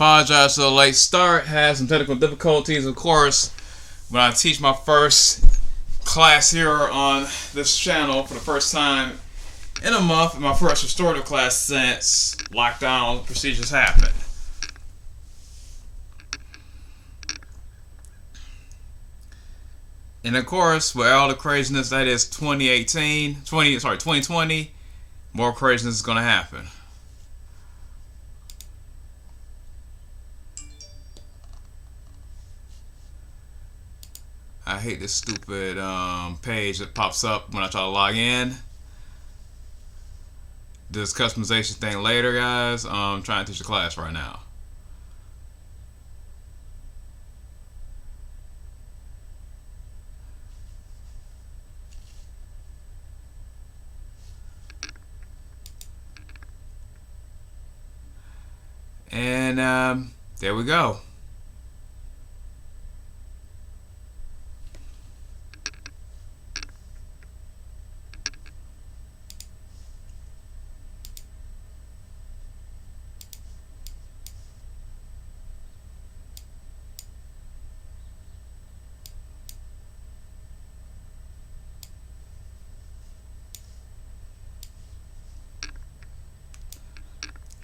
Apologize for the late start. Had some technical difficulties, of course. When I teach my first class here on this channel for the first time in a month, my first restorative class since lockdown procedures happened. And of course, with all the craziness that is 2020, more craziness is gonna happen. I hate this stupid page that pops up when I try to log in. This customization thing later, guys. I'm trying to teach a class right now. And there we go.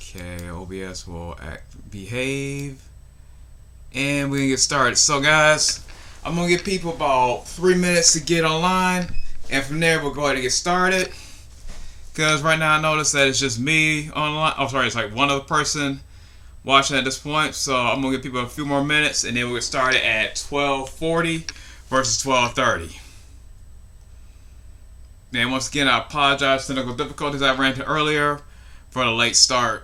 Okay, OBS will behave, and we can get started. So guys, I'm gonna give people about 3 minutes to get online, and from there we'll go ahead and get started. Because right now I notice that it's just me online. Oh, sorry, it's like one other person watching at this point. So I'm gonna give people a few more minutes, and then we'll get started at 12:40 versus 12:30. And once again, I apologize for technical difficulties I ran into earlier for the late start.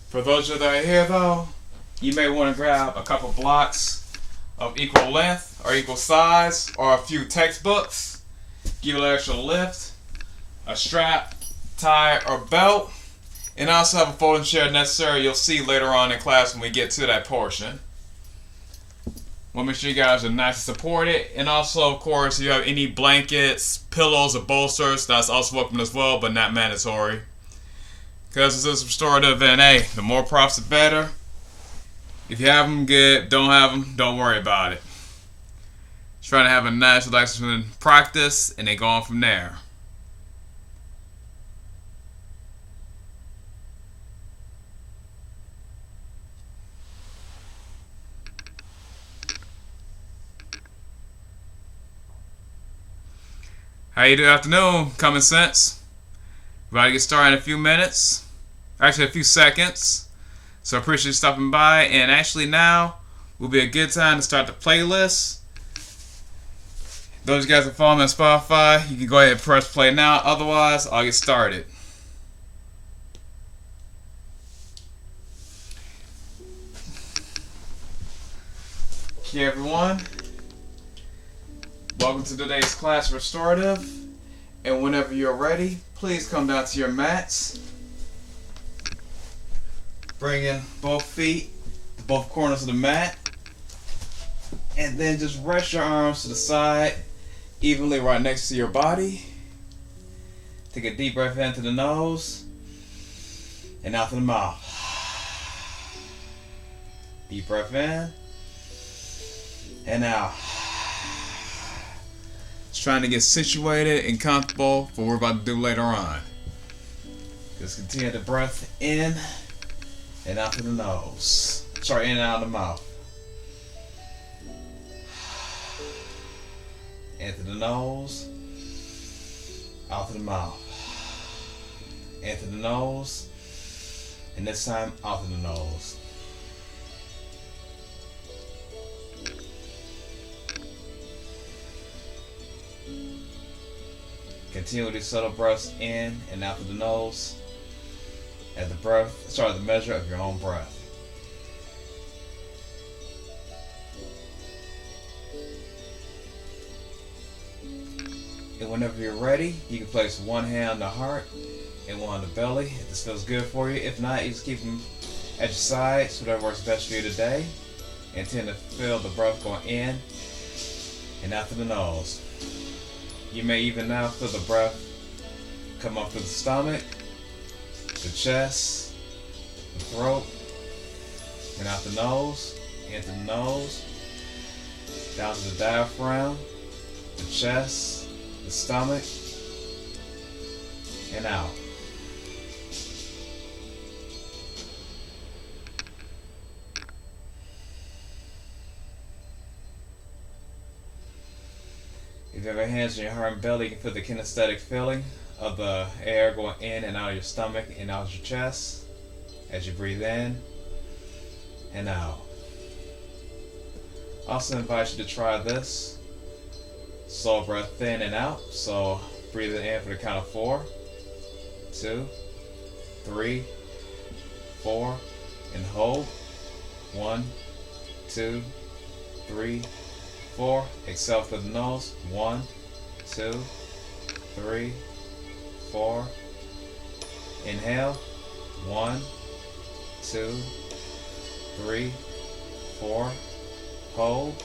For those of you that are here though, you may want to grab a couple blocks of equal length or equal size, or a few textbooks. Give it an extra lift, a strap, tie, or belt, and also have a folding chair necessary. You'll see later on in class when we get to that portion. Want to make sure you guys are nice and supported, and also, of course, if you have any blankets, pillows, or bolsters, that's also welcome as well, but not mandatory. Because this is restorative, and hey, the more props the better. If you have them, good. Don't have them, don't worry about it. Just trying to have a nice, relaxing practice, and then go on from there. How you doing? Afternoon, common sense. We're about to get started in a few minutes. Actually, a few seconds. So I appreciate you stopping by. And actually now will be a good time to start the playlist. Those of you guys that follow me on Spotify, you can go ahead and press play now. Otherwise, I'll get started. Okay, everyone. Welcome to today's class, Restorative. And whenever you're ready, please come down to your mats. Bring in both feet to both corners of the mat. And then just rest your arms to the side, evenly right next to your body. Take a deep breath in through the nose and out through the mouth. Deep breath in and out. Just trying to get situated and comfortable for what we're about to do later on. Just continue the breath in and out through the nose. Sorry, in and out of the mouth. In through the nose, out through the mouth. In through the nose, and this time out through the nose. Continue to settle breaths in and out through the nose. At the measure of your own breath. And whenever you're ready, you can place one hand on the heart and one on the belly if this feels good for you. If not, you just keep them at your sides, whatever works best for you today. And tend to feel the breath going in and out through the nose. You may even now feel the breath come up through the stomach, the chest, the throat, and out the nose, into the nose, down to the diaphragm, the chest, the stomach, and out. If you have your hands on your heart and belly, you can feel the kinesthetic feeling of the air going in and out of your stomach and out of your chest as you breathe in and out. I also invite you to try this. Slow breath in and out. So breathe it in for the count of 4, 2, 3, 4, and hold. 1, 2, 3, 4. Exhale through the nose. 1, 2, 3, 4. Inhale. 1, 2, 3, 4. Hold.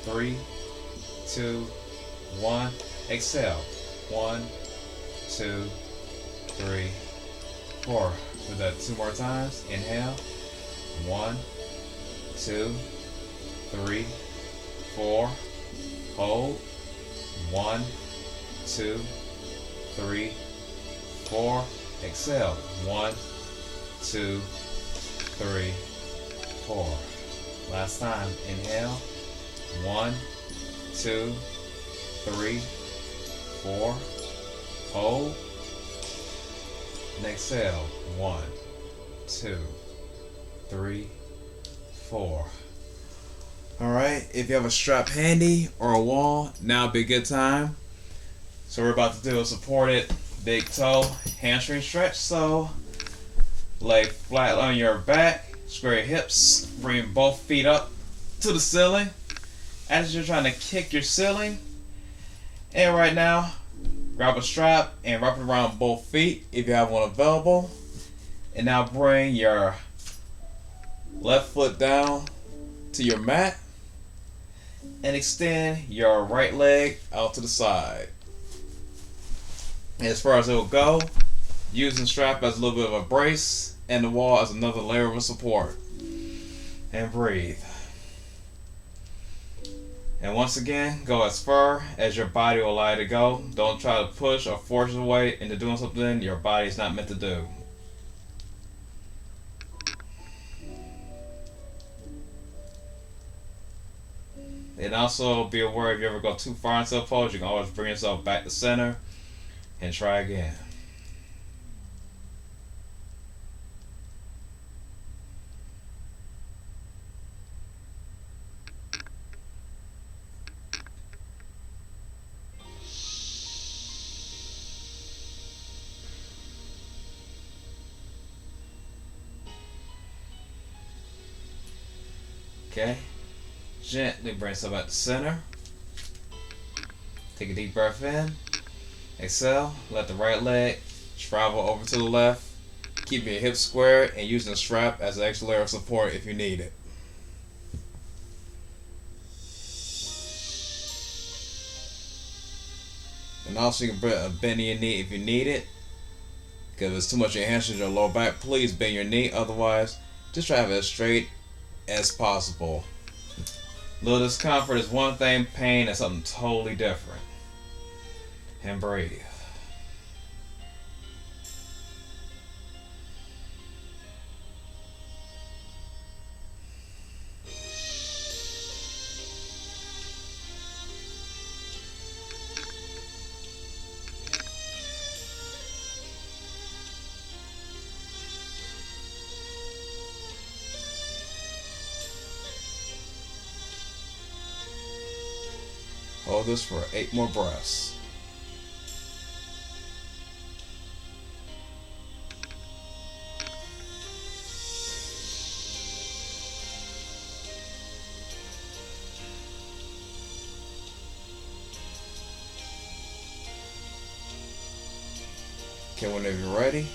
3, 2, 1. Exhale. 1, 2, 3, 4. Do that 2 more times. Inhale. 1, 2, 3, 4. Hold. 1, 2, 3, 4. Exhale. 1, 2, 3, 4. Last time. Inhale. 1, 2, 3, 4. Hold. And exhale. 1, 2, 3, 4. Alright, if you have a strap handy or a wall, now would be a good time. So we're about to do a supported big toe hamstring stretch. So lay flat on your back, square your hips, bring both feet up to the ceiling as you're trying to kick your ceiling. And right now, grab a strap and wrap it around both feet if you have one available. And now bring your left foot down to your mat and extend your right leg out to the side. And as far as it will go, using the strap as a little bit of a brace and the wall as another layer of support. And breathe. And once again, go as far as your body will allow you to go. Don't try to push or force your way into doing something your body is not meant to do. And also be aware if you ever go too far into a pose, you can always bring yourself back to center and try again. Okay. Gently bring yourself back to center. Take a deep breath in. Exhale. Let the right leg travel over to the left. Keep your hips square and using the strap as an extra layer of support if you need it. And also you can bend your knee if you need it. Because if it's too much in your hamstrings or lower back, please bend your knee. Otherwise, just try to have it as straight as possible. Little discomfort is one thing, pain is something totally different. And breathe. Hold this for 8 more breaths. Okay, whenever you're ready,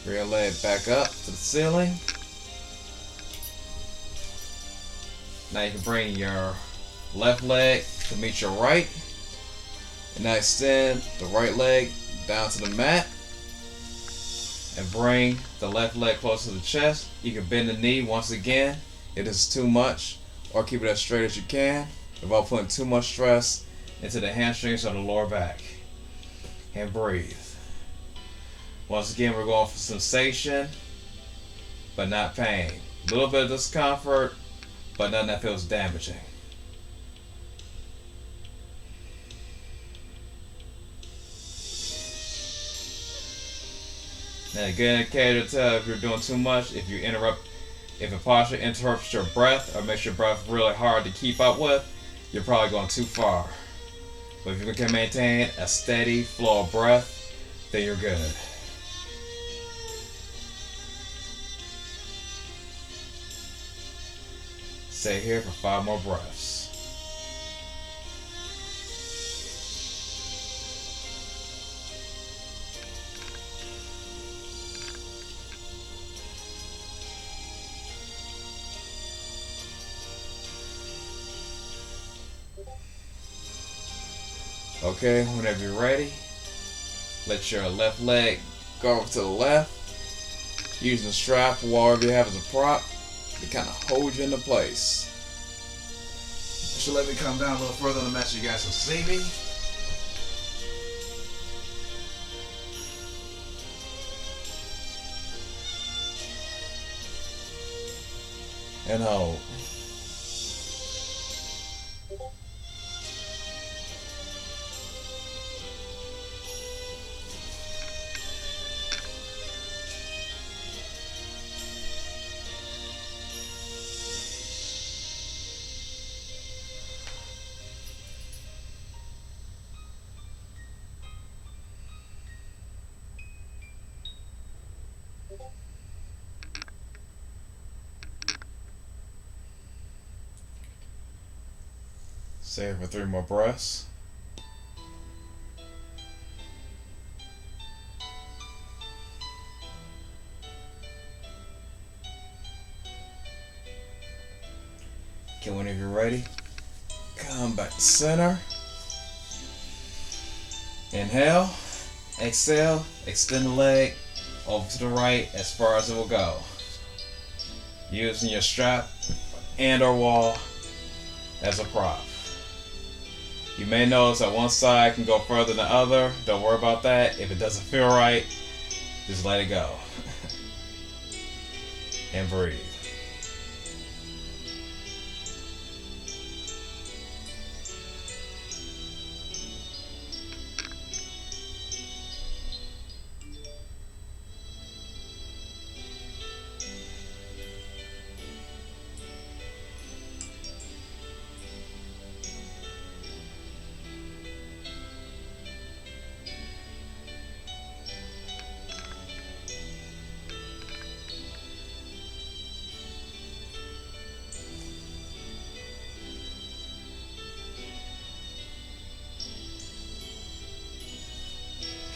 bring your leg back up to the ceiling. Now you can bring your left leg to meet your right. And now extend the right leg down to the mat. And bring the left leg close to the chest. You can bend the knee once again if this is too much, or keep it as straight as you can without putting too much stress into the hamstrings or the lower back. And breathe. Once again, we're going for sensation, but not pain. A little bit of discomfort, but nothing that feels damaging. Now, a good indicator to tell if you're doing too much, if a posture interrupts your breath or makes your breath really hard to keep up with, you're probably going too far. But if you can maintain a steady flow of breath, then you're good. Stay here for 5 more breaths. Okay, whenever you're ready, let your left leg go over to the left. Using the strap or whatever you have as a prop to kind of hold you into place. So let me come down a little further on the mat so you guys can see me. And hold. Stay here for 3 more breaths. Okay, whenever you're ready, come back to center. Inhale, exhale, extend the leg over to the right as far as it will go. Using your strap and or wall as a prop. You may notice that one side can go further than the other. Don't worry about that. If it doesn't feel right, just let it go. And breathe.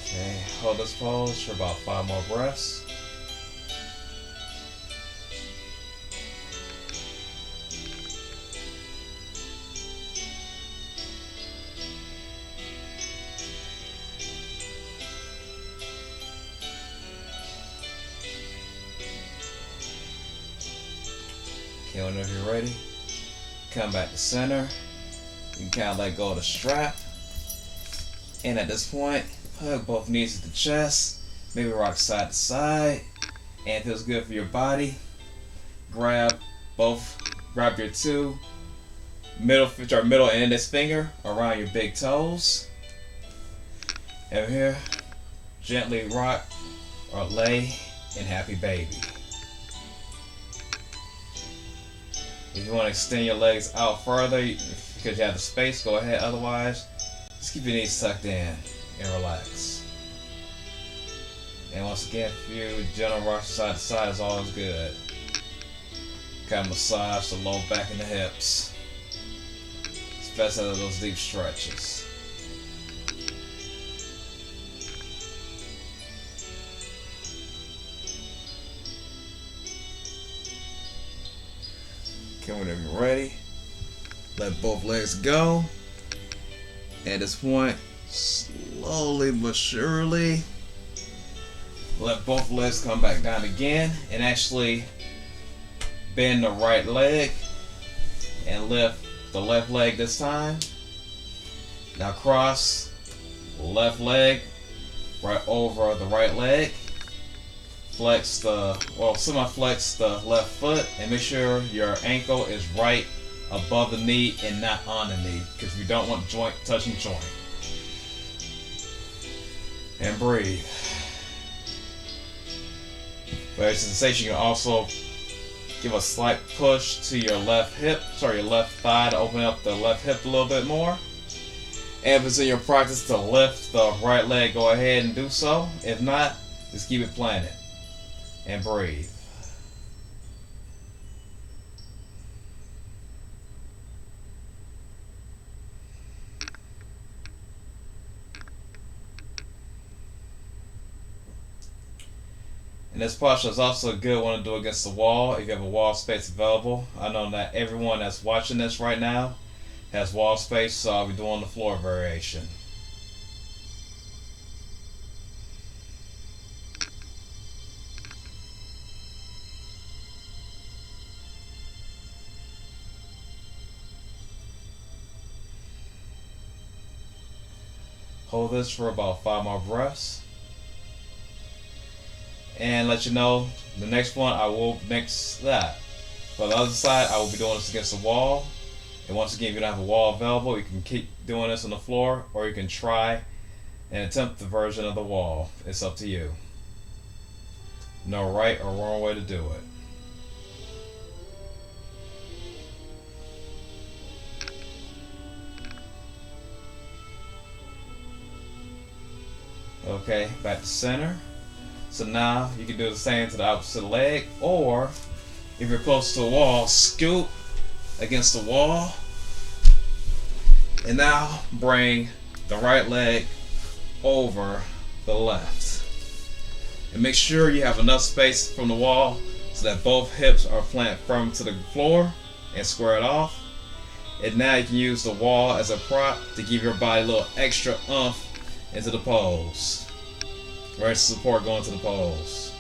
Okay, hold this pose for about 5 more breaths. Okay, whenever you're ready, come back to center. You can kind of let go of the strap. And at this point, hug both knees to the chest. Maybe rock side to side. And it feels good for your body. Grab your 2 middle and index finger around your big toes. And here, gently rock or lay in happy baby. If you want to extend your legs out further because you have the space, go ahead. Otherwise, just keep your knees tucked in and relax. And once again, a few gentle rocks side to side is always good. Kind of massage the low back and the hips, especially those deep stretches. Okay, whenever you're ready, let both legs go. At this point, slowly but surely, let both legs come back down again and actually bend the right leg and lift the left leg this time. Now cross left leg right over the right leg. Flex semi-flex the left foot and make sure your ankle is right above the knee and not on the knee, because you don't want joint touching joint. And breathe. For extra sensation, you can also give a slight push to your left thigh to open up the left hip a little bit more. And if it's in your practice to lift the right leg, go ahead and do so. If not, just keep it planted. And breathe. And this posture is also a good one to do against the wall if you have a wall space available. I know that everyone that's watching this right now has wall space, so I'll be doing the floor variation. Hold this for about 5 more breaths. And let you know, the next one for the other side, I will be doing this against the wall. And once again, if you don't have a wall available, you can keep doing this on the floor, or you can try and attempt the version of the wall. It's up to you. No right or wrong way to do it. Okay, back to center. So now you can do the same to the opposite leg, or if you're close to the wall, scoot against the wall. And now bring the right leg over the left. And make sure you have enough space from the wall so that both hips are planted firm to the floor and square it off. And now you can use the wall as a prop to give your body a little extra oomph into the pose. Right, support going to the pose.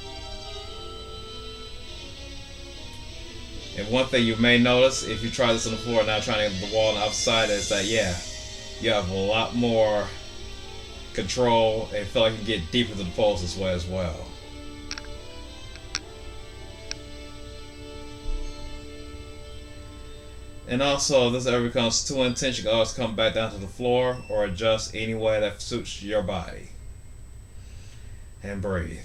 And one thing you may notice if you try this on the floor and not trying to get the wall on the outside is that, you have a lot more control and feel like you can get deeper to the pose this way as well. And also, if this ever becomes too intense, you can always come back down to the floor or adjust any way that suits your body. And breathe.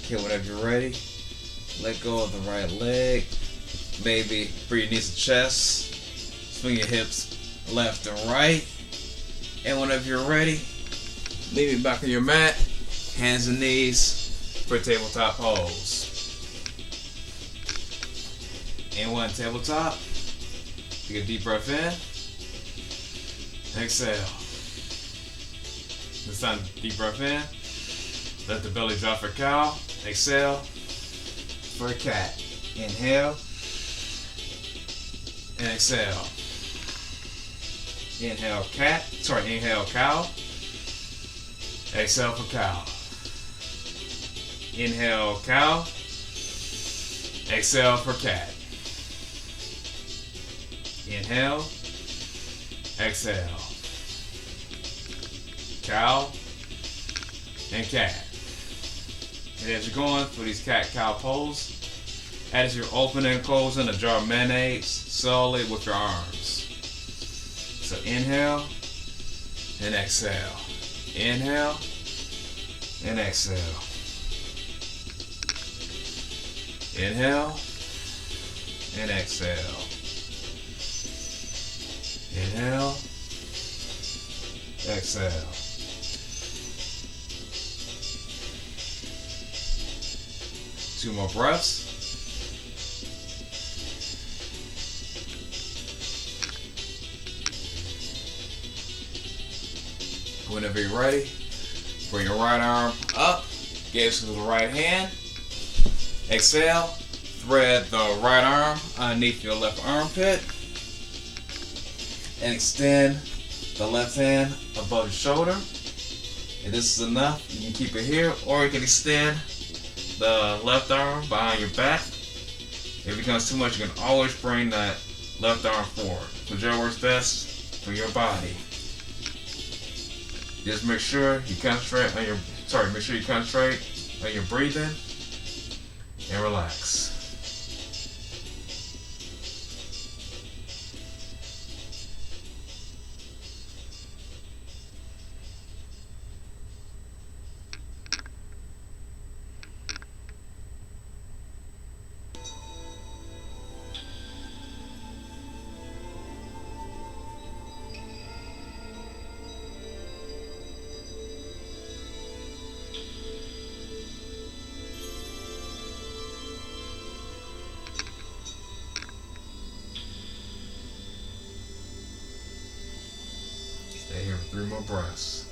Okay, whenever you're ready, let go of the right leg. Maybe bring your knees to chest. Swing your hips left and right. And whenever you're ready, leave it back on your mat. Hands and knees for tabletop pose. And one tabletop. Take a deep breath in. Exhale. This time, deep breath in. Let the belly drop for cow. Exhale for cat. Inhale and exhale. Inhale inhale cow. Exhale for cow. Inhale cow. Exhale for cat. Inhale. Exhale. Cow and cat. And as you're going through these cat-cow pose, as you're opening and closing a jar of mayonnaise slowly with your arms. So inhale and exhale. Inhale and exhale. Inhale and exhale. Inhale, exhale. Two more breaths. Whenever you're ready, bring your right arm up, gaze to the right hand. Exhale, thread the right arm underneath your left armpit and extend the left hand above your shoulder. If this is enough, you can keep it here, or you can extend the left arm behind your back. If it becomes too much, you can always bring that left arm forward. Whichever works best for your body. Just make sure you concentrate on your breathing and relax. Stay here for 3 more breaths.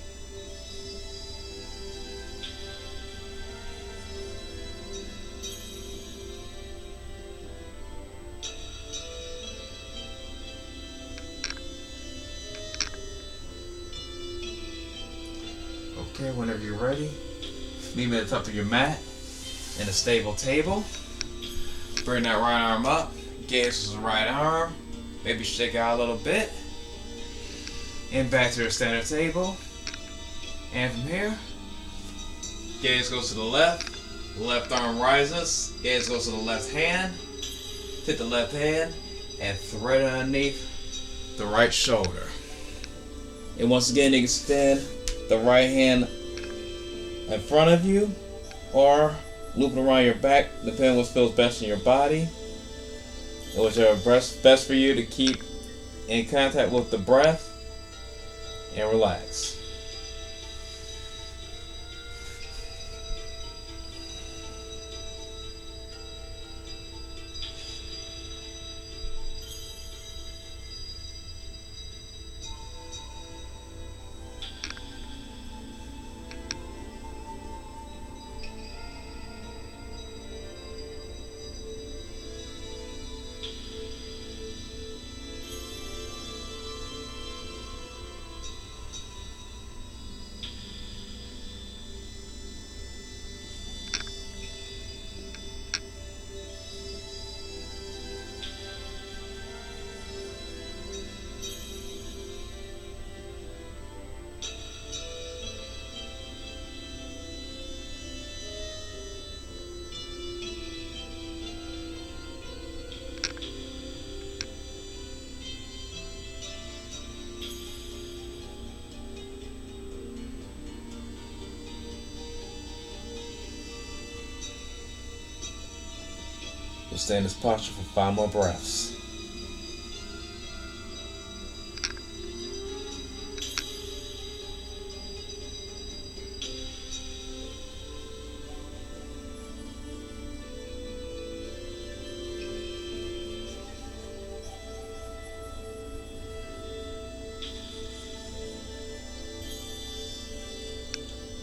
Okay, whenever you're ready, meet me at the top of your mat in a stable table. Bring that right arm up, gaze to the right arm, maybe shake out a little bit. And back to the standard table. And from here, gaze goes to the left arm rises, gaze goes to the left hand, hit the left hand, and thread it underneath the right shoulder. And once again, extend the right hand in front of you, or loop it around your back, depending on what feels best in your body. And whichever best for you to keep in contact with the breath. And relax. We'll stay in this posture for 5 more breaths.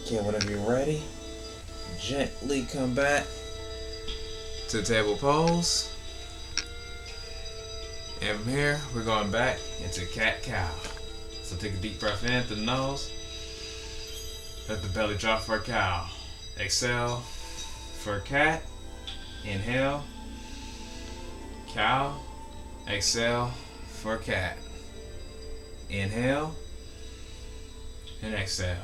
Okay, whenever you're ready, gently come back to the table pose. And from here, we're going back into cat-cow. So take a deep breath in through the nose. Let the belly drop for a cow. Exhale for a cat. Inhale. Cow. Exhale for a cat. Inhale. And exhale.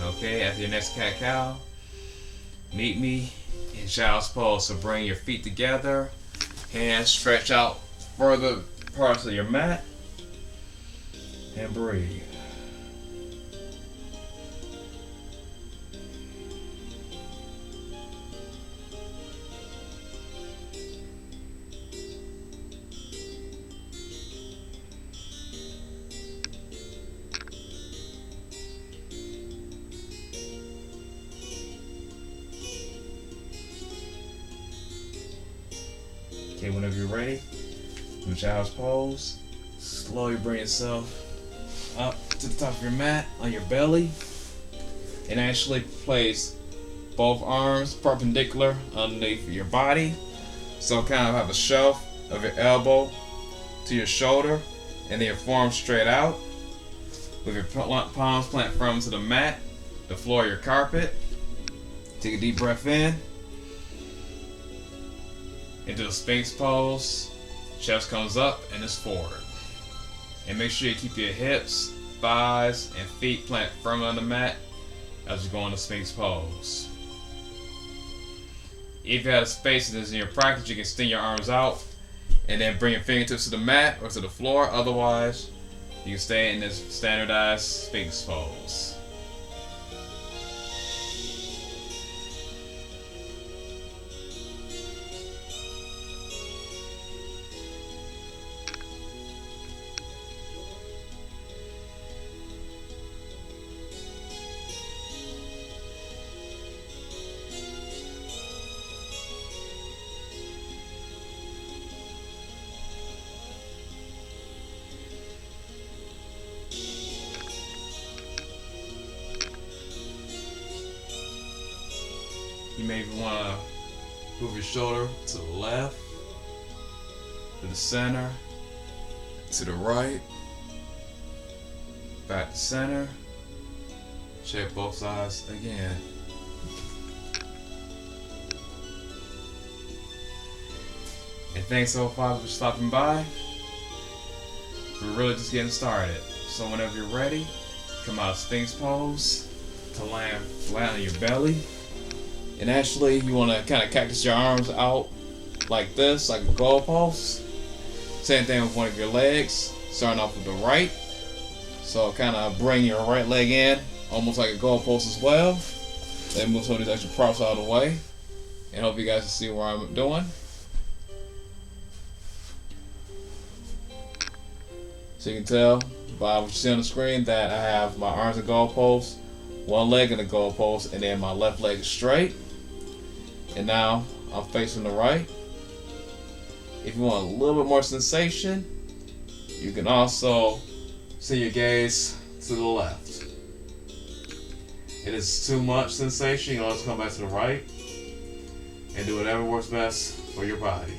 Okay, after your next cat-cow, meet me in child's pose. So bring your feet together, hands stretch out further parts of your mat, and breathe. Okay, whenever you're ready, do child's pose. Slowly bring yourself up to the top of your mat on your belly, and actually place both arms perpendicular underneath your body. So kind of have a shelf of your elbow to your shoulder, and then your forearm straight out. With your palms plant firm to the mat, the floor of your carpet. Take a deep breath in. Into the Sphinx pose, chest comes up and is forward. And make sure you keep your hips, thighs, and feet planted firmly on the mat as you go into Sphinx pose. If you have space in your practice, you can extend your arms out and then bring your fingertips to the mat or to the floor. Otherwise, you can stay in this standardized Sphinx pose. You may want to move your shoulder to the left, to the center, to the right, back to center. Check both sides again. And thanks so far for stopping by. We're really just getting started. So whenever you're ready, come out of Sphinx pose to land flat on your belly. And actually, you want to kind of cactus your arms out like this, like a goalpost. Same thing with one of your legs, starting off with the right. So kind of bring your right leg in, almost like a goalpost as well. Then move some of these extra props out of the way. And hope you guys can see what I'm doing. So you can tell by what you see on the screen that I have my arms in goalposts, one leg in the goalpost, and then my left leg is straight. And now I'm facing the right. If you want a little bit more sensation, you can also send your gaze to the left. It is too much sensation, you can always come back to the right and do whatever works best for your body.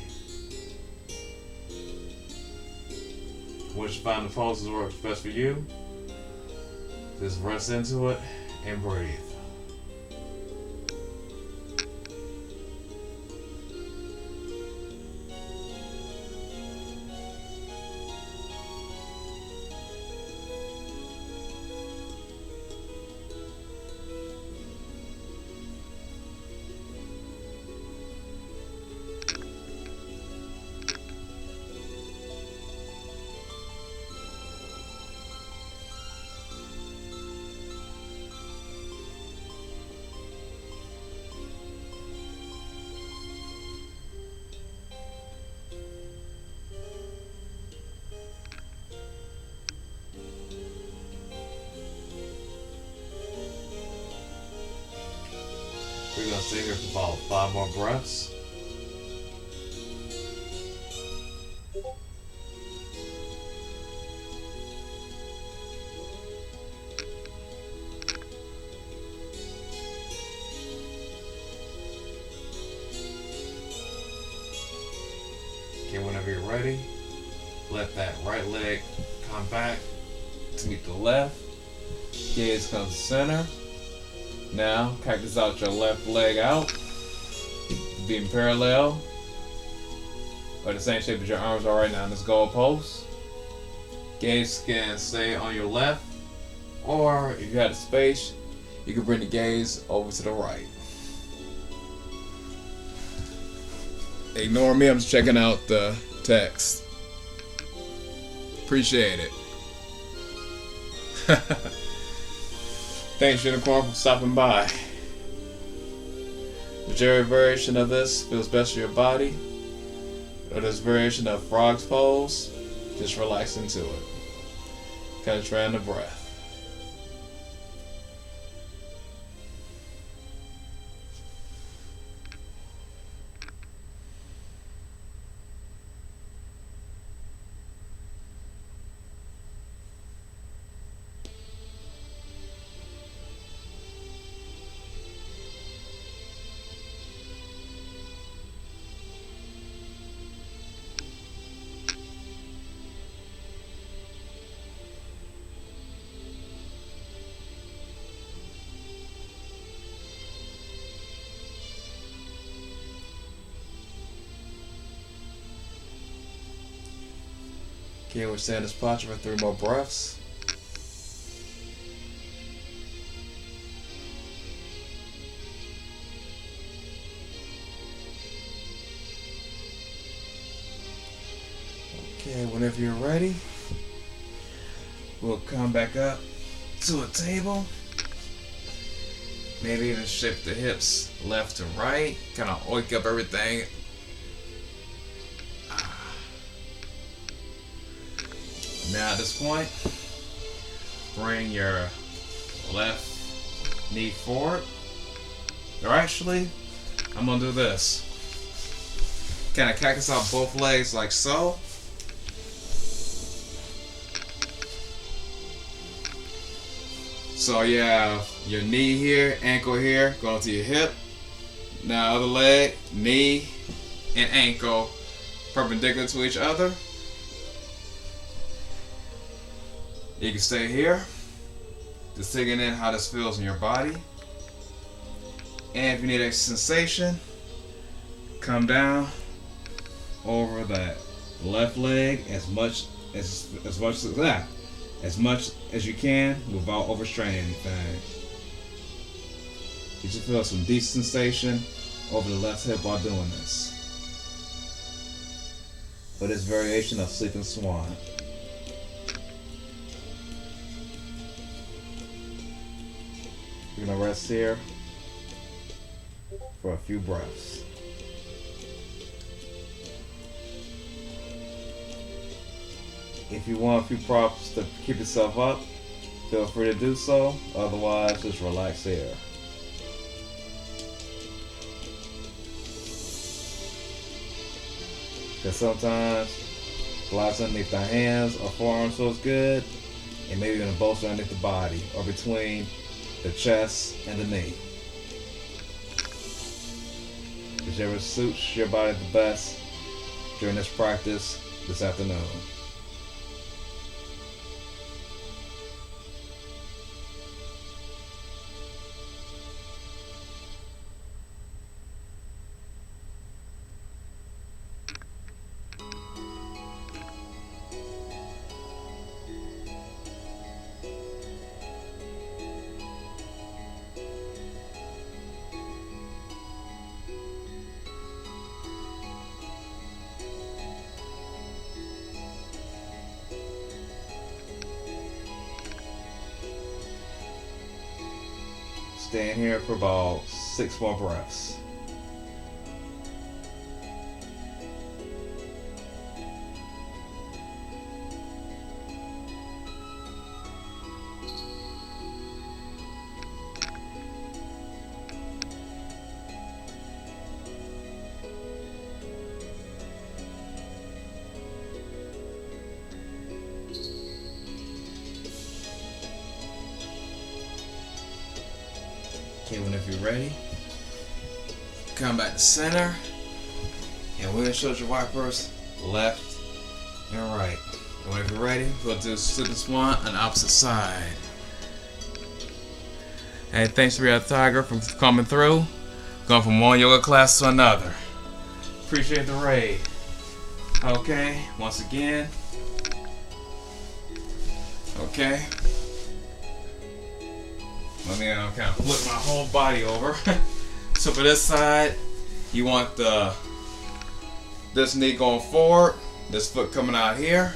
Once you find the poses that works best for you, just rest into it and breathe. We're going to stay here for about 5 more breaths. Okay, whenever you're ready, let that right leg come back to meet the left. Gaze comes to center. Now, cactus out your left leg out, being parallel, or the same shape as your arms are right now in this goal post. Gaze can stay on your left, or if you had a space, You can bring the gaze over to the right. Ignore me, I'm just checking out the text. Appreciate it. Thanks, Unicorn, for stopping by. Whichever variation of this feels best for your body, or this variation of frog's pose, just relax into it. Concentrate the breath. Okay, we'll stay in this posture for 3 more breaths. Okay, whenever you're ready, we'll come back up to a table. Maybe even shift the hips left to right, kind of wake up everything. Now at this point, bring your left knee forward. Or actually, I'm gonna do this. Kind of cactus out both legs like so. So you have your knee here, ankle here, going to your hip. Now other leg, knee and ankle perpendicular to each other. You can stay here, just taking in how this feels in your body. And if you need a sensation, come down over that left leg as much as you can without overstraining anything. You should feel some deep sensation over the left hip while doing this. For this variation of Sleeping Swan. We're gonna rest here for a few breaths. If you want a few props to keep yourself up, feel free to do so. Otherwise, just relax here. Because sometimes blocks underneath the hands or forearms feels good, and maybe even a bolster underneath the body or between the chest and the knee. Whichever suits your body the best during this practice this afternoon. Stay in here for about 6 more breaths. Okay, whenever you're ready, come back to center, and windshield your wipers left and right. And whenever you're ready, we'll do Sleeping Swan on the opposite side. Hey, thanks to Restorative Tiger for coming through, going from one yoga class to another. Appreciate the raid. Okay, once again. Okay. Let me kind of flip my whole body over. So for this side, you want this knee going forward, this foot coming out here.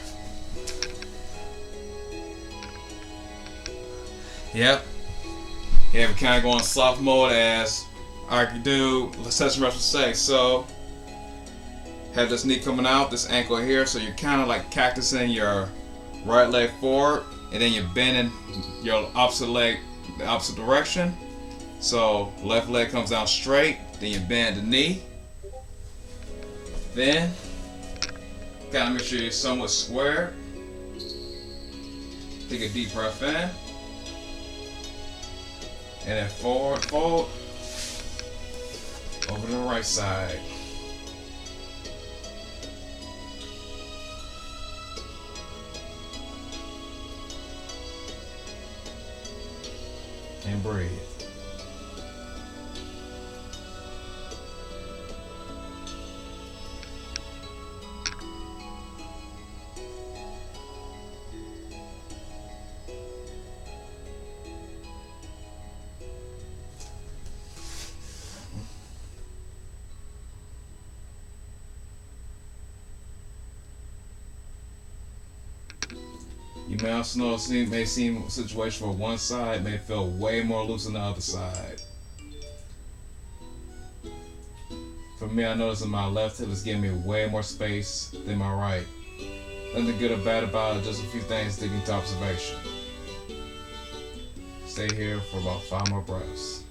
Yep. Yeah, we kind of go in soft mode as I can do session reps would say. So have this knee coming out, this ankle here, so you're kind of like cactusing your right leg forward, and then you're bending your opposite leg the opposite direction. So left leg comes down straight, then you bend the knee. Then kind of make sure you're somewhat square. Take a deep breath in, and then forward, fold over to the right side. And breathe. You may also notice it may seem a situation where one side may feel way more loose than the other side. For me, I notice that my left hip is giving me way more space than my right. Nothing good or bad about it, just a few things taken into observation. Stay here for about 5 more breaths.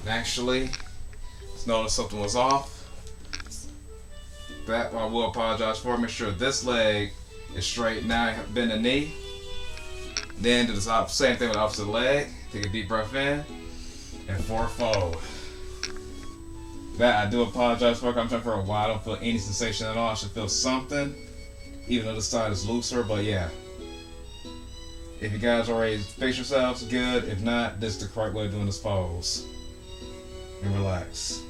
Actually, just noticed something was off. That I will apologize for. Make sure this leg is straight. Now bend the knee. Then do the same thing with the opposite leg. Take a deep breath in and forward fold. That I do apologize for. I'm trying for a while. I don't feel any sensation at all. I should feel something, even though the side is looser. But yeah, if you guys already fix yourselves, good. If not, this is the correct way of doing this pose. And relax.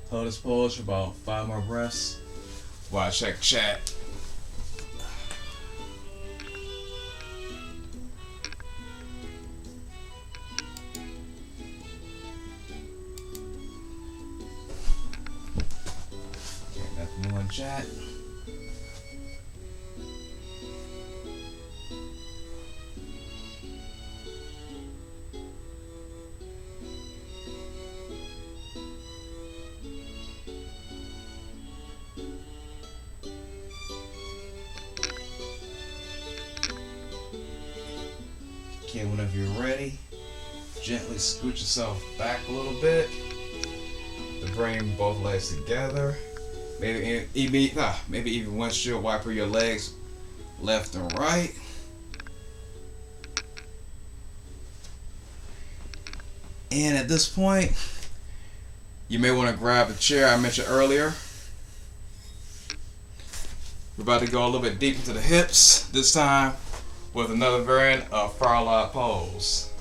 Hold this pose for about 5 more breaths while I check chat. Okay, nothing new in chat. Okay, whenever you're ready, gently scoot yourself back a little bit to bring both legs together. Maybe even windshield wiper your legs left and right. And at this point, you may want to grab the chair I mentioned earlier. We're about to go a little bit deep into the hips, this time with another variant of fire log pose.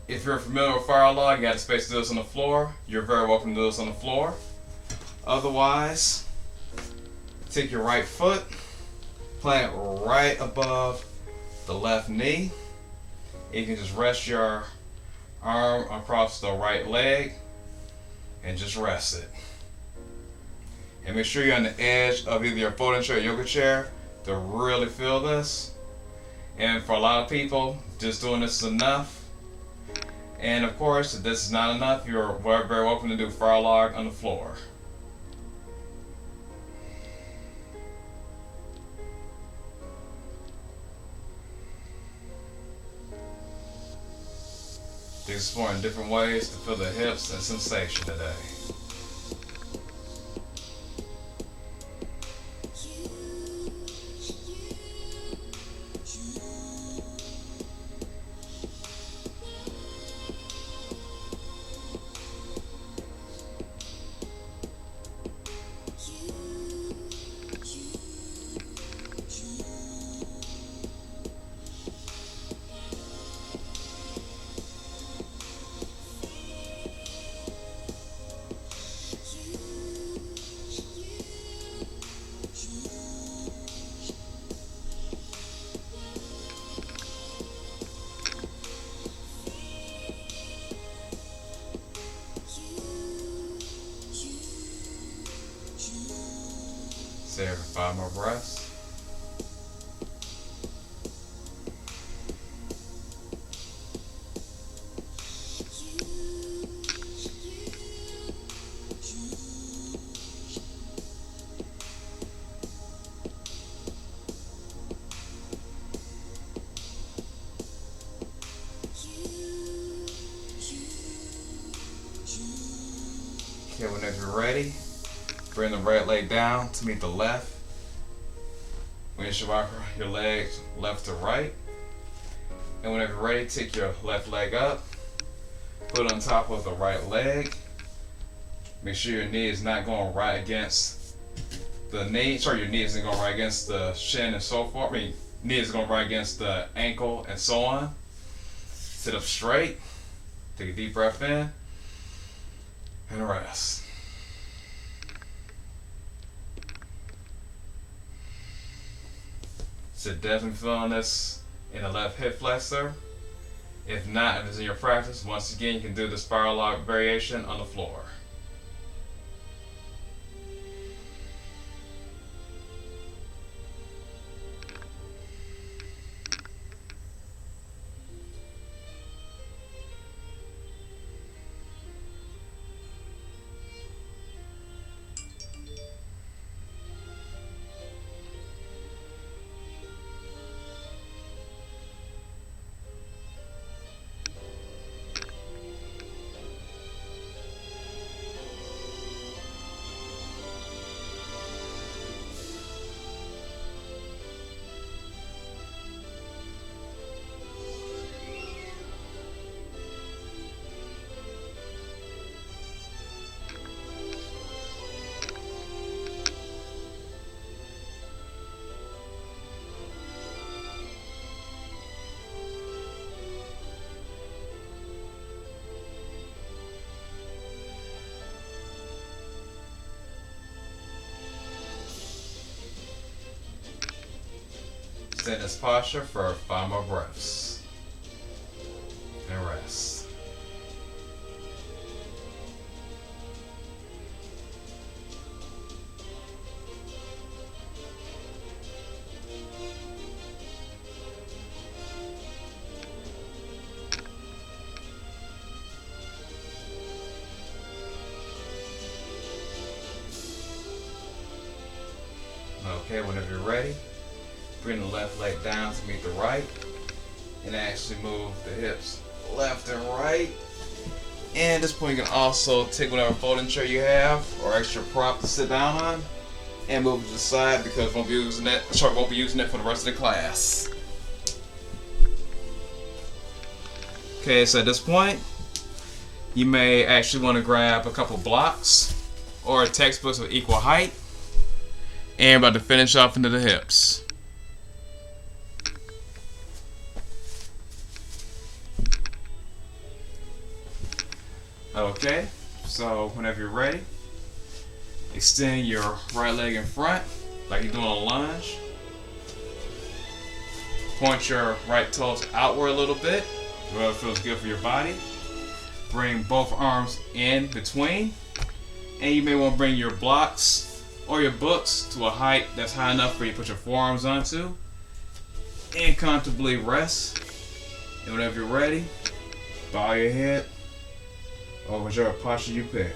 If you're familiar with fire log, you got the space to do this on the floor, you're very welcome to do this on the floor. Otherwise, take your right foot, plant right above the left knee. You can just rest your arm across the right leg and just rest it. And make sure you're on the edge of either your folding chair or yoga chair to really feel this. And for a lot of people, just doing this is enough. And of course, if this is not enough, you're very welcome to do fire log on the floor. Exploring different ways to feel the hips and sensation today. Stay here for 5 more breaths. Okay, whenever you're ready, bring the right leg down to meet the left. When you rock your legs left to right. And whenever you're ready, take your left leg up, put it on top of the right leg. Make sure your knee is not going right against the knee. Sorry, your knee isn't going right against the shin and so forth. Knee is going right against the ankle and so on. Sit up straight. Take a deep breath in. And rest. So definitely feeling this in the left hip flexor. If not, if it's in your practice, once again you can do the spiral lock variation on the floor. Stay in this posture for 5 more breaths. And rest. Okay, whenever you're ready, bring the left leg down to meet the right, and actually move the hips left and right. And at this point, you can also take whatever folding chair you have or extra prop to sit down on, and move it to the side because won't be using it for the rest of the class. Okay, so at this point, you may actually want to grab a couple blocks or textbooks of equal height, and about to finish off into the hips. Okay, so whenever you're ready, extend your right leg in front like you're doing a lunge. Point your right toes outward a little bit, whatever feels good for your body. Bring both arms in between, and you may want to bring your blocks or your books to a height that's high enough for you to put your forearms onto and comfortably rest. And whenever you're ready, bow your head or whichever posture you pick.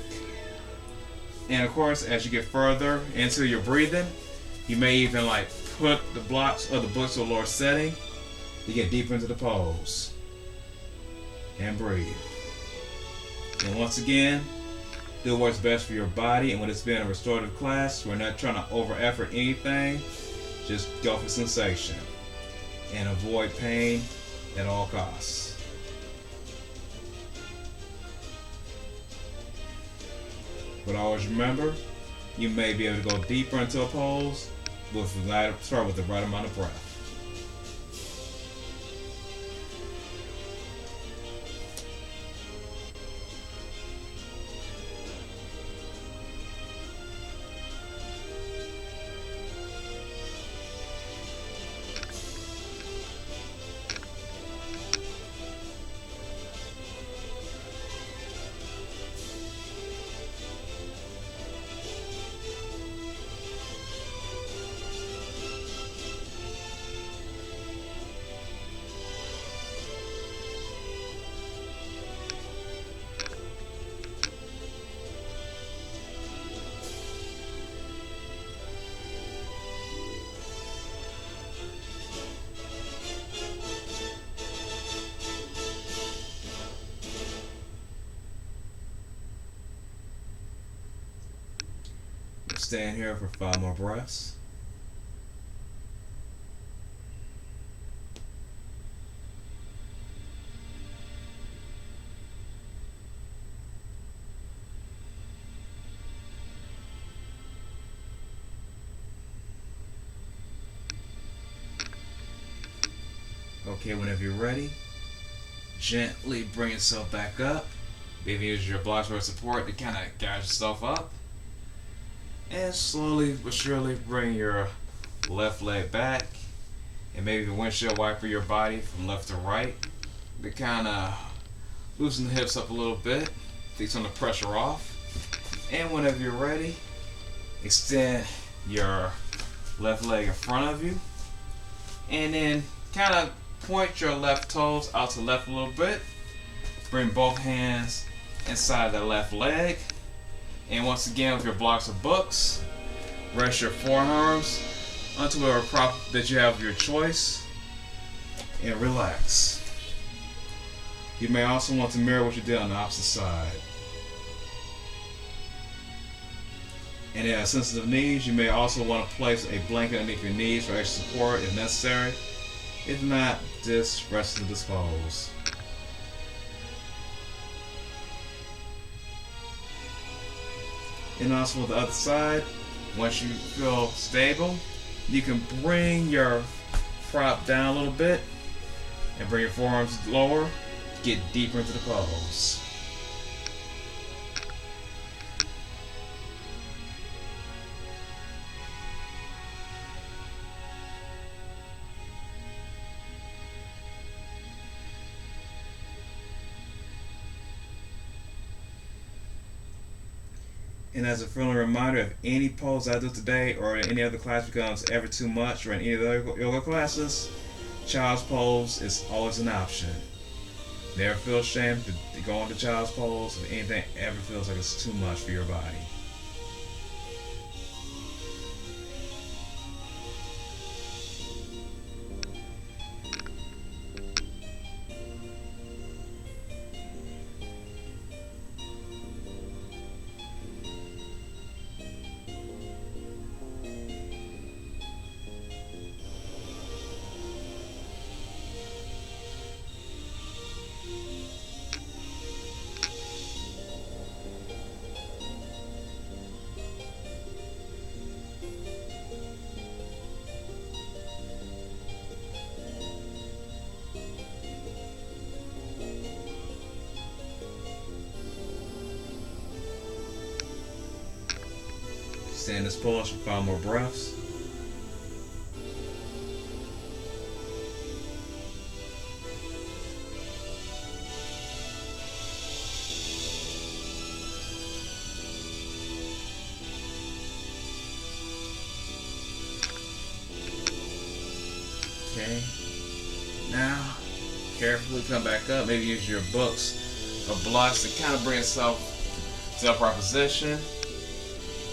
And of course, as you get further into your breathing, you may even put the blocks or the books to a lower setting to get deeper into the pose. And breathe. And once again, do what's best for your body. And when it's been a restorative class, we're not trying to over effort anything. Just go for sensation and avoid pain at all costs. But always remember, you may be able to go deeper into a pose start with the right amount of breath. Stay in here for 5 more breaths. Okay, whenever you're ready, gently bring yourself back up. Maybe use your blocks for support to kind of guide yourself up. And slowly but surely bring your left leg back. And maybe the windshield wiper your body from left to right to kind of loosen the hips up a little bit. Take some of the pressure off. And whenever you're ready, extend your left leg in front of you. And then kind of point your left toes out to the left a little bit. Bring both hands inside the left leg. And once again, with your blocks of books, rest your forearms onto whatever prop that you have of your choice and relax. You may also want to mirror what you did on the opposite side. And if sensitive knees, you may also want to place a blanket underneath your knees for extra support if necessary. If not, just rest and dispose. And also with the other side, once you feel stable, you can bring your prop down a little bit and bring your forearms lower, get deeper into the pose. And as a friendly reminder, if any pose I do today or any other class becomes ever too much or in any of the other yoga classes, child's pose is always an option. Never feel ashamed to go into child's pose if anything ever feels like it's too much for your body. Stay in this pose for 5 more breaths. Okay. Now, carefully come back up. Maybe use your books or blocks to kind of bring yourself to upright position.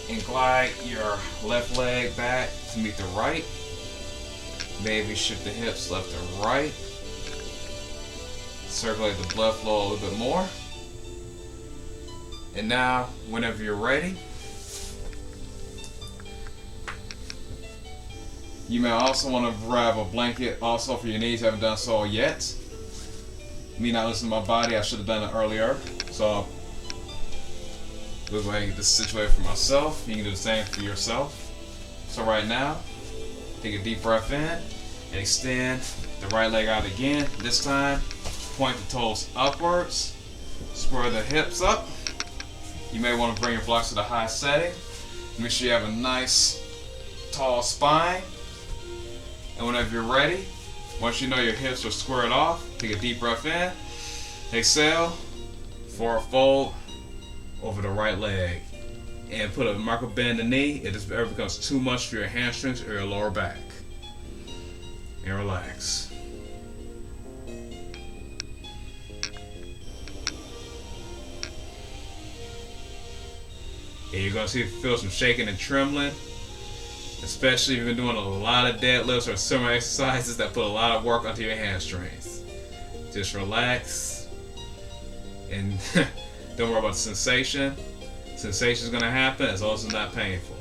And glide your left leg back to meet the right. Maybe shift the hips left and right. Circulate the blood flow a little bit more. And now, whenever you're ready, you may also want to grab a blanket also for your knees. Haven't done so yet. Me not listening to my body, I should have done it earlier. So we'll go ahead and get this situated for myself. You can do the same for yourself. So right now, take a deep breath in and extend the right leg out again. This time, point the toes upwards. Square the hips up. You may want to bring your blocks to the high setting. Make sure you have a nice, tall spine. And whenever you're ready, once you know your hips are squared off, take a deep breath in. Exhale, forward fold over the right leg. And put a micro bend in the knee if this ever becomes too much for your hamstrings or your lower back. And relax. And you're going to feel some shaking and trembling, especially if you've been doing a lot of deadlifts or similar exercises that put a lot of work onto your hamstrings. Just relax and don't worry about the sensation. Sensation is going to happen as long as it's not painful.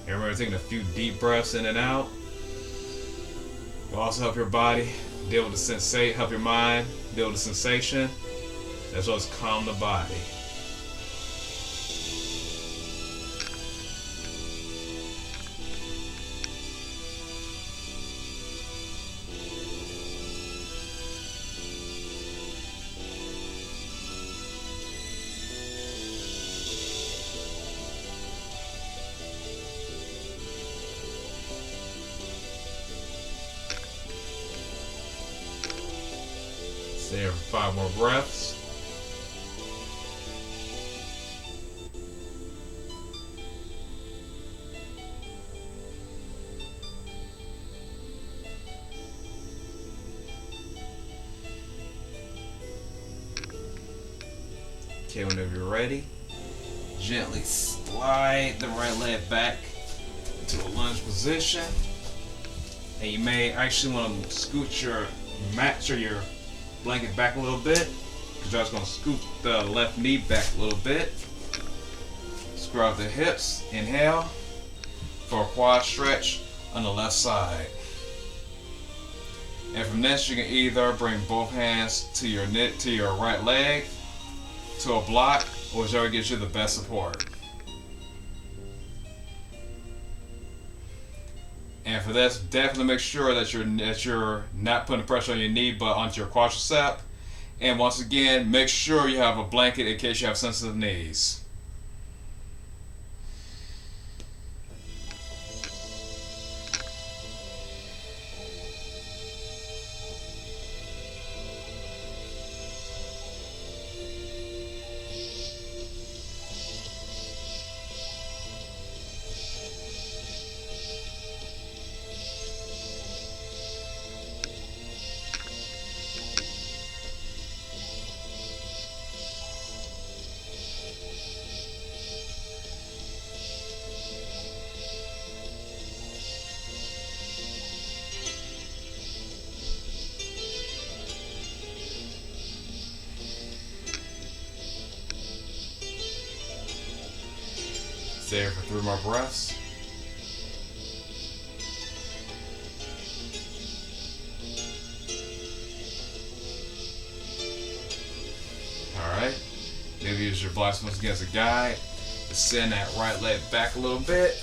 And remember, taking a few deep breaths in and out will also help your body deal with the sensation, help your mind deal with the sensation, as well as calm the body. Stay there for 5 more breaths. Okay, whenever you're ready, gently slide the right leg back into a lunge position. And you may actually want to scoot your mat or your blanket back a little bit, because you're just going to scoot the left knee back a little bit. Square out the hips. Inhale for a quad stretch on the left side. And from this, you can either bring both hands to your right leg, to a block, or whichever gives you the best support. And for this, definitely make sure that you're not putting pressure on your knee, but onto your quadricep. And once again, make sure you have a blanket in case you have sensitive knees. Stay there for 3 more breaths. Alright. Maybe use your blocks once again as a guide. Send that right leg back a little bit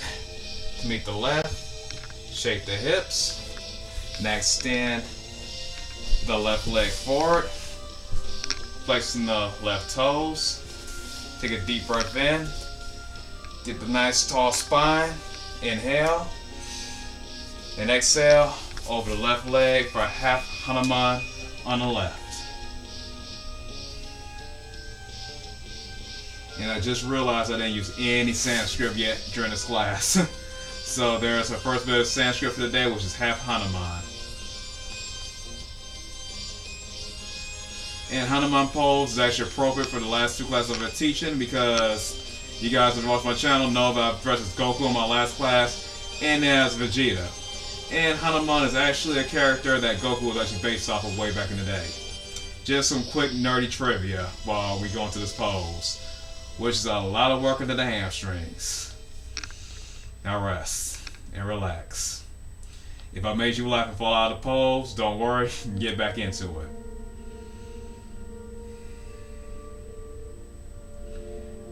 to meet the left. Shake the hips. Now extend the left leg forward. Flexing the left toes. Take a deep breath in. Get the nice tall spine. Inhale. And exhale over the left leg for a half Hanuman on the left. And I just realized I didn't use any Sanskrit yet during this class. So there's our first bit of Sanskrit for the day, which is half Hanuman. And Hanuman pose is actually appropriate for the last two classes of our teaching, because you guys who watch my channel know that I've dressed as Goku in my last class and as Vegeta. And Hanuman is actually a character that Goku was actually based off of way back in the day. Just some quick nerdy trivia while we go into this pose, which is a lot of work into the hamstrings. Now rest and relax. If I made you laugh and fall out of the pose, don't worry, get back into it.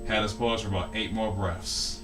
Had this pause for about 8 more breaths.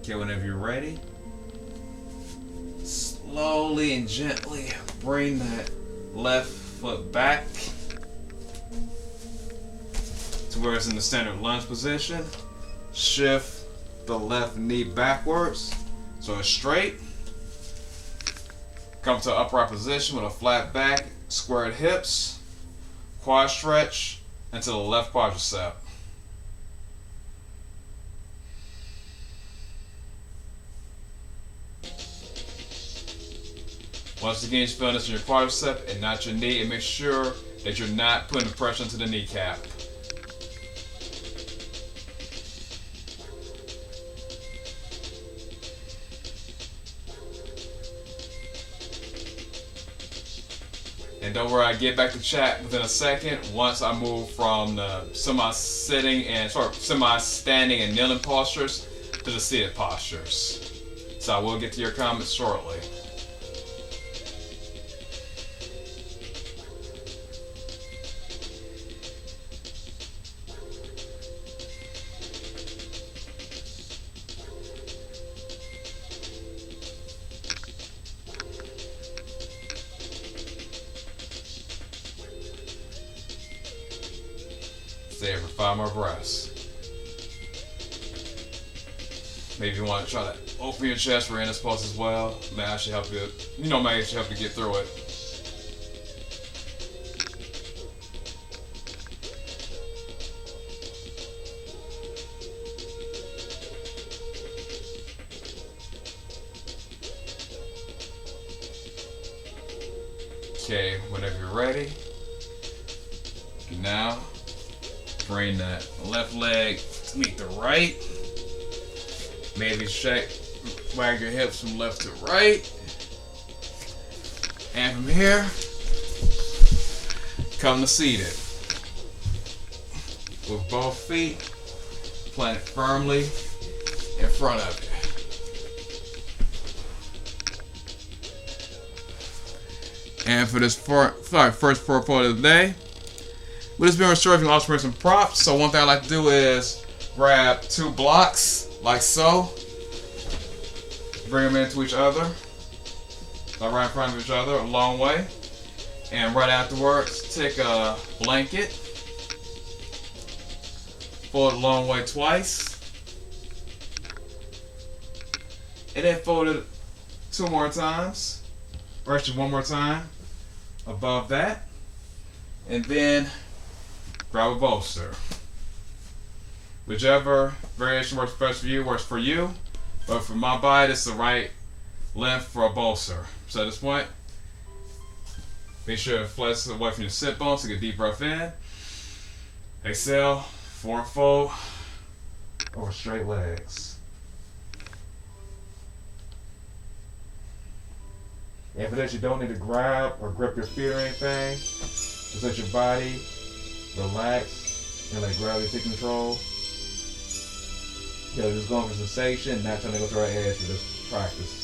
Okay, whenever you're ready, slowly and gently bring that left foot back to where it's in the standard lunge position. Shift the left knee backwards so it's straight. Come to upright position with a flat back, squared hips, quad stretch into the left quadricep. Once again, just feel this in your quadricep and not your knee, and make sure that you're not putting the pressure into the kneecap. And don't worry, I get back to chat within a second once I move from the semi-standing and kneeling postures to the seated postures. So I will get to your comments shortly. Stay for 5 more breaths. Maybe you want to try to open your chest for in this pose as well. May actually help you. May actually help you get through it. Okay, whenever you're ready, you can now bring that left leg to meet the right. Maybe wag your hips from left to right. And from here, come to seated. With both feet planted firmly in front of you. And for this first photo of the day, we'll just be restoring alternating props. So one thing I like to do is grab 2 blocks, like so. Bring them into each other. Like right in front of each other, a long way. And right afterwards, take a blanket. Fold it a long way twice. And then fold it 2 more times. Or actually 1 more time above that. And then grab a bolster. Whichever variation works best for you works for you. But for my body, it's the right length for a bolster. So at this point, make sure to flex away from your sit bones. Take a deep breath in. Exhale, forward fold over straight legs. And for this, you don't need to grab or grip your feet or anything. Just let your body relax and let gravity take control. Just going for sensation, not trying to go to the right edge for this practice.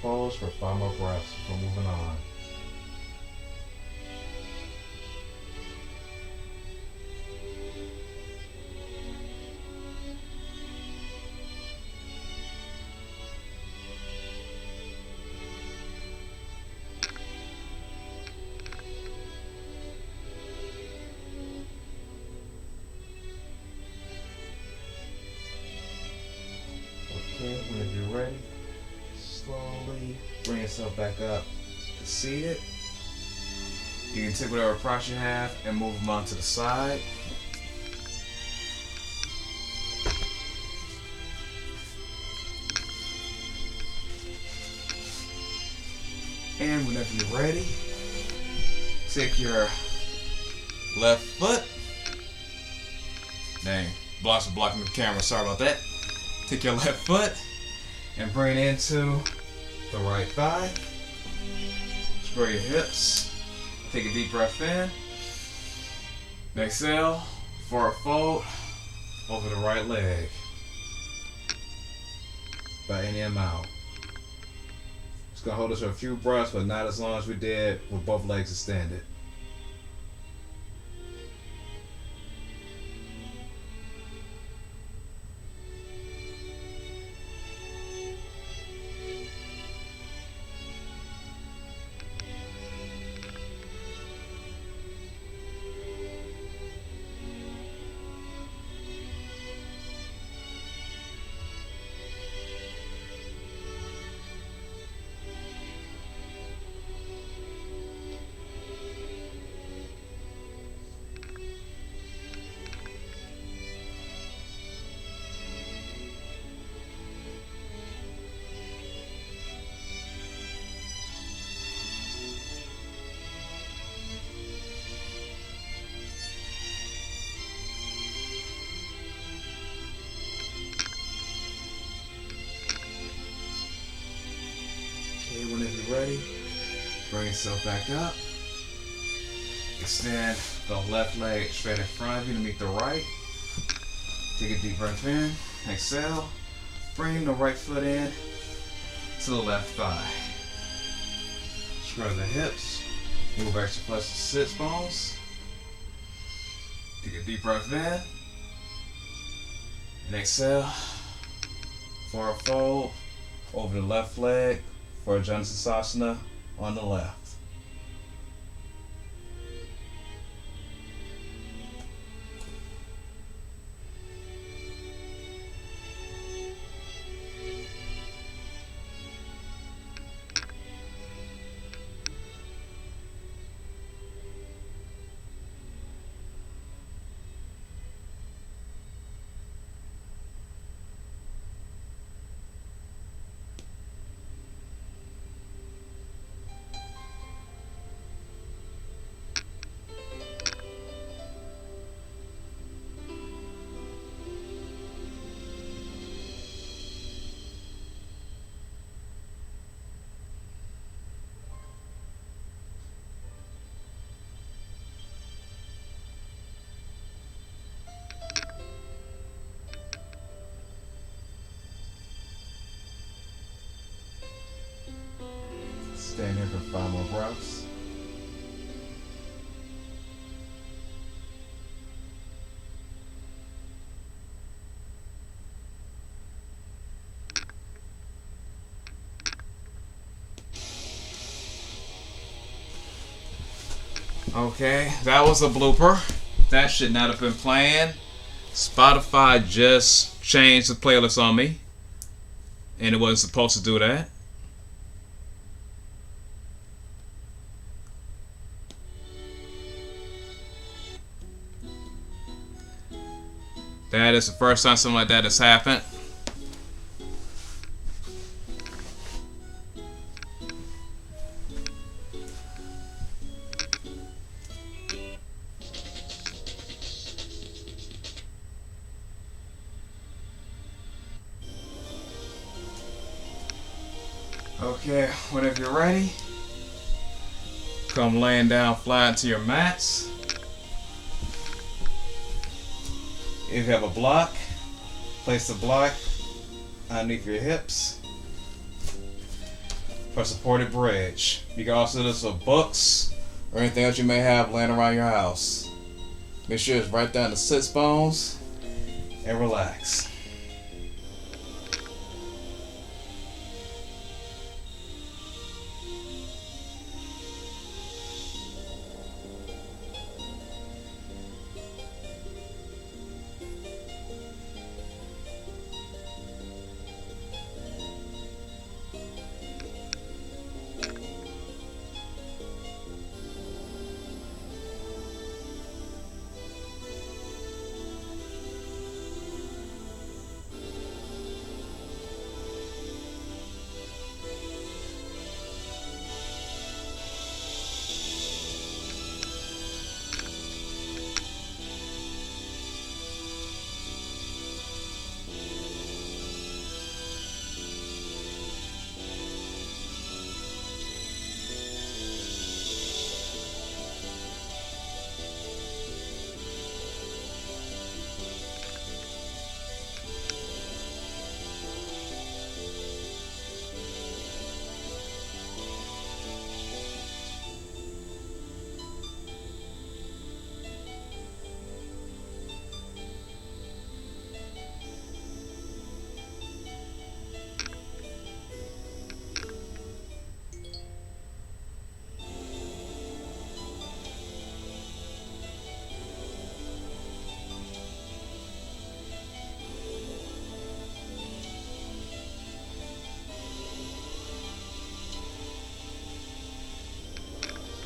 pose for 5 more breaths before moving on. Okay, whenever you're ready, slowly bring yourself back up to seated. You can take whatever props you have and move them onto the side. And whenever you're ready, take your left foot. Dang, blocks are blocking the camera, sorry about that. Take your left foot and bring it into the right thigh. Spread your hips. Take a deep breath in. Exhale, forward fold over the right leg. By any amount. Just gonna hold this for a few breaths, but not as long as we did with both legs extended. Okay, whenever you're ready, bring yourself back up. Extend the left leg straight in front of you to meet the right. Take a deep breath in. Exhale. Bring the right foot in to the left thigh. Spread the hips. Move back to flex the sits bones. Take a deep breath in. And exhale. Forward fold over the left leg for Janusasana on the left. Stand here for 5 more breaths. Okay, that was a blooper. That should not have been playing. Spotify just changed the playlist on me, and it wasn't supposed to do that. That is the first time something like that has happened. Okay, whenever you're ready, come laying down flat into your mats. If you have a block, place the block underneath your hips. for supported bridge. You can also do this with books or anything else you may have laying around your house. Make sure it's right down the sits bones and relax.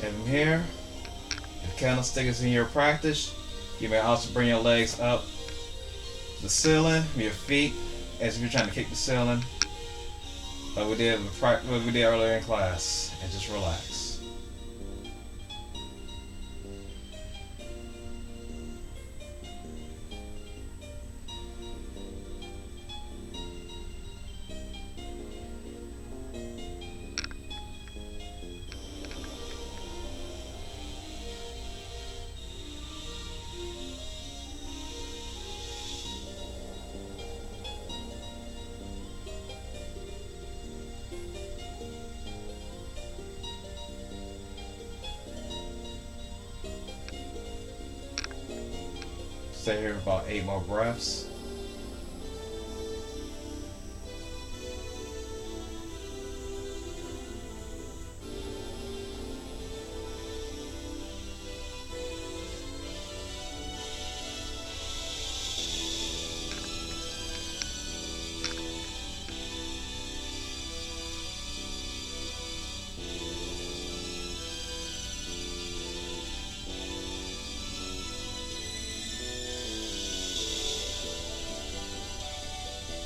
And from here, if candlestick is in your practice, you may also bring your legs up the ceiling, your feet, as if you're trying to kick the ceiling, like we did earlier in class, and just relax. Stay here about 8 more breaths.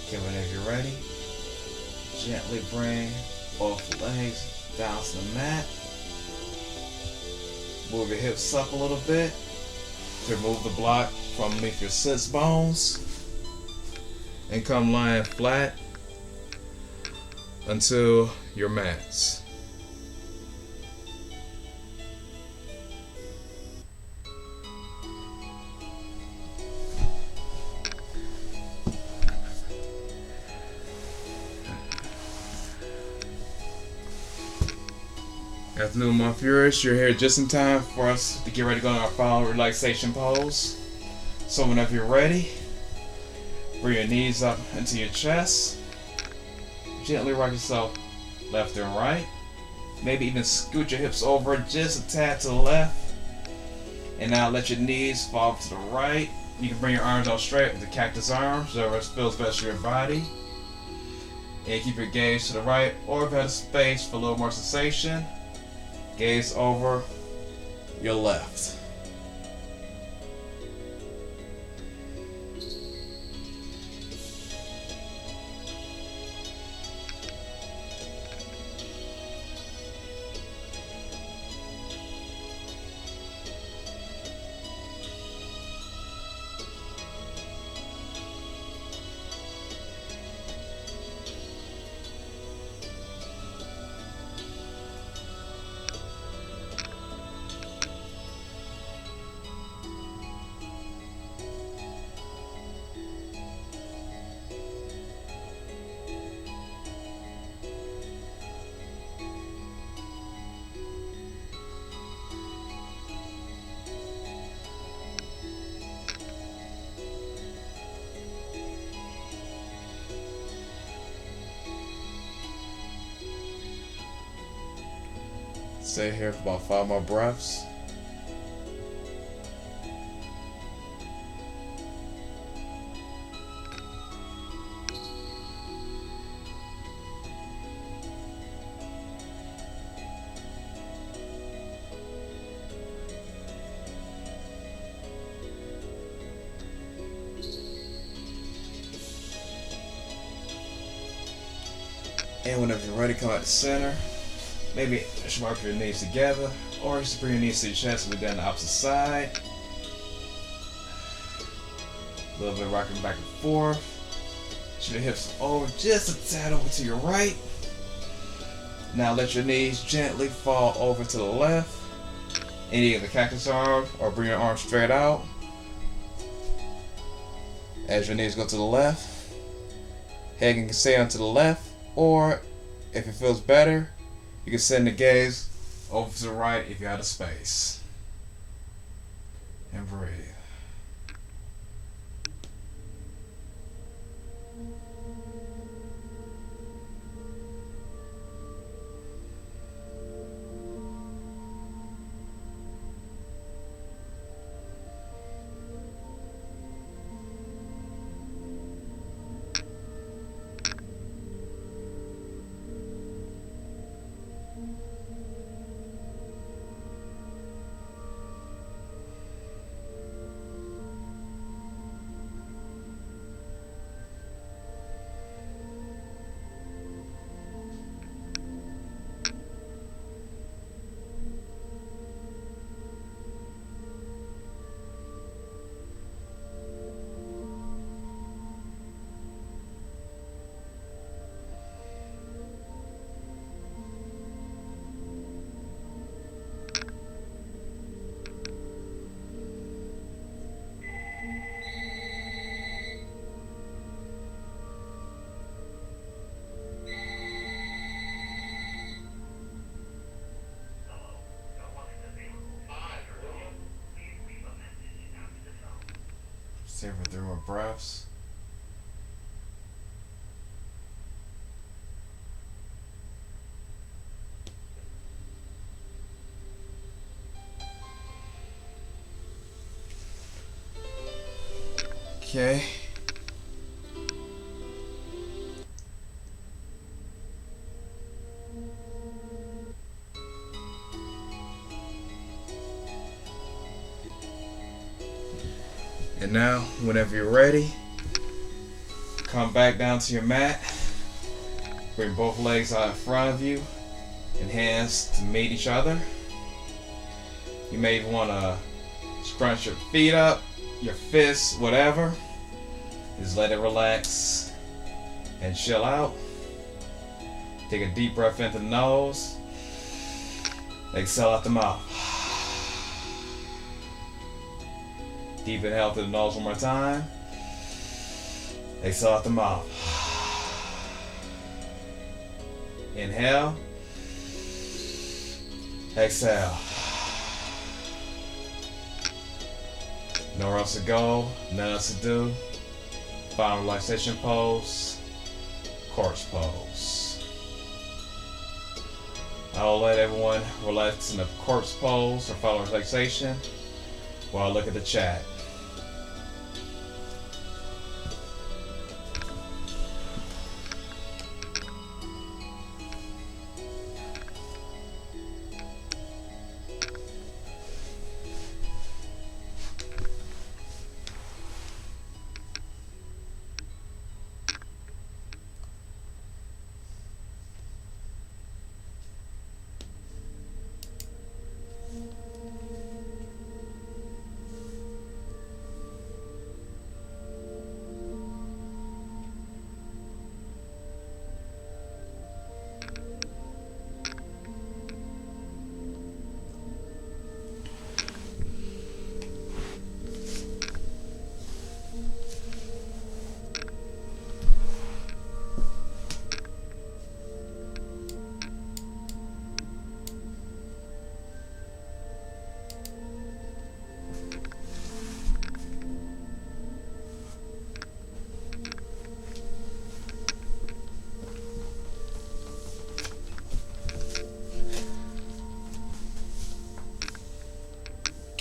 Okay, whenever you're ready, gently bring both legs down to the mat. Move your hips up a little bit to remove the block from underneath your sits bones. And come lying flat until your mats. Afternoon, my viewers. You're here just in time for us to get ready to go on our final relaxation pose. So whenever you're ready, bring your knees up into your chest. Gently rock yourself left and right. Maybe even scoot your hips over just a tad to the left. And now let your knees fall to the right. You can bring your arms out straight with the cactus arms, whatever feels best for your body. And keep your gaze to the right, or if you have space for a little more sensation, gaze over your left. stay here for about 5 more breaths. And whenever you're ready, come out to center. Maybe sharp your knees together, or just bring your knees to your chest. We're down the opposite side. A little bit rocking back and forth. Shift your hips over just a tad over to your right. Now let your knees gently fall over to the left. And either the cactus arm or bring your arms straight out. As your knees go to the left, head can stay onto the left, or if it feels better, you can send the gaze over to the right if you have the space. And breathe. Savor 3 more breaths. Okay. And now, whenever you're ready, come back down to your mat. Bring both legs out in front of you and hands to meet each other. You may want to scrunch your feet up, your fists, whatever. Just let it relax and chill out. Take a deep breath into the nose. Exhale out the mouth. Deep inhale through the nose one more time. Exhale out the mouth. Inhale. Exhale. Nowhere else to go, nothing else to do. Final relaxation pose, corpse pose. I'll let everyone relax in the corpse pose or final relaxation while I look at the chat.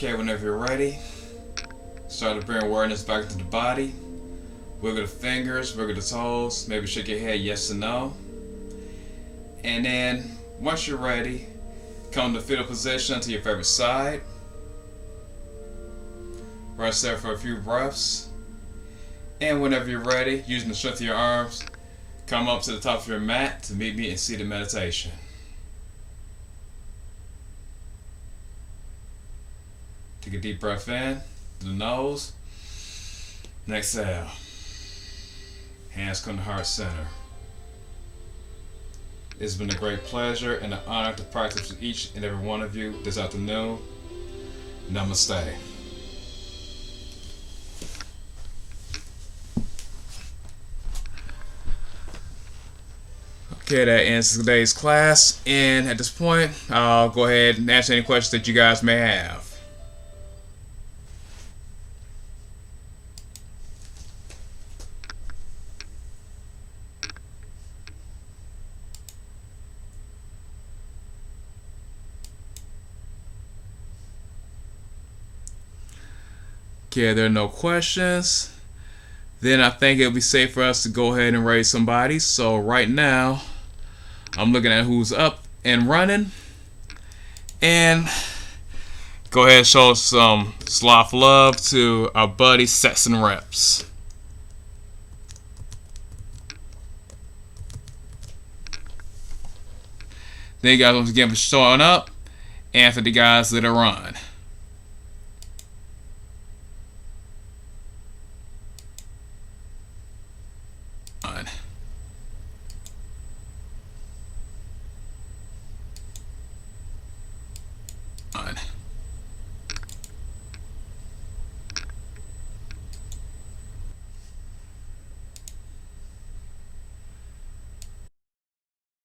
Okay, whenever you're ready, start to bring awareness back into the body. Wiggle the fingers, wiggle the toes, maybe shake your head yes or no. And then, once you're ready, come to fetal position to your favorite side. Rest there for a few breaths. And whenever you're ready, using the strength of your arms, come up to the top of your mat to meet me in seated meditation. Take a deep breath in through the nose. And exhale. Hands come to heart center. It's been a great pleasure and an honor to practice with each and every one of you this afternoon. Namaste. Okay, that ends today's class, and at this point, I'll go ahead and answer any questions that you guys may have. Okay, there are no questions. Then I think it'll be safe for us to go ahead and raise somebody. So right now, I'm looking at who's up and running. And go ahead and show some sloth love to our buddy Sets and Reps. Thank you guys once again for showing up and for the guys that are on.